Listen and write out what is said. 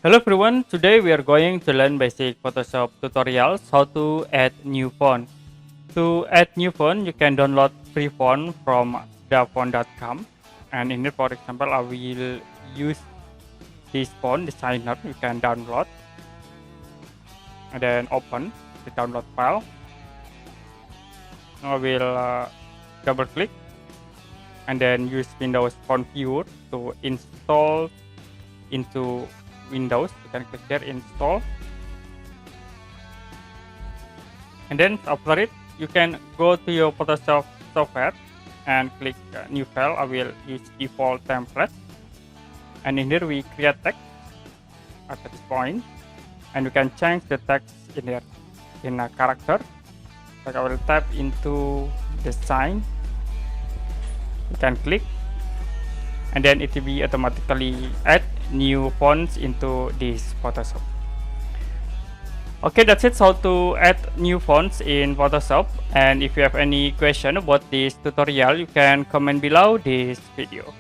Hello everyone, today we are going to learn basic Photoshop tutorials how to add new font. To add new font, you can download free font from dafont.com, and in here, for example, I will use this font designer. You can download and then open the download file. I will double click and then use Windows Font Viewer to install into Windows. You can click here, install, and then after it you can go to your Photoshop software and click new file. I will use default template, and in here we create text at this point, and you can change the text in here in a character. Like I will tap into design, you can click, and then it will be automatically add new fonts into this Photoshop. Okay, that's it, how to add new fonts in Photoshop. And if you have any question about this tutorial, you can comment below this video.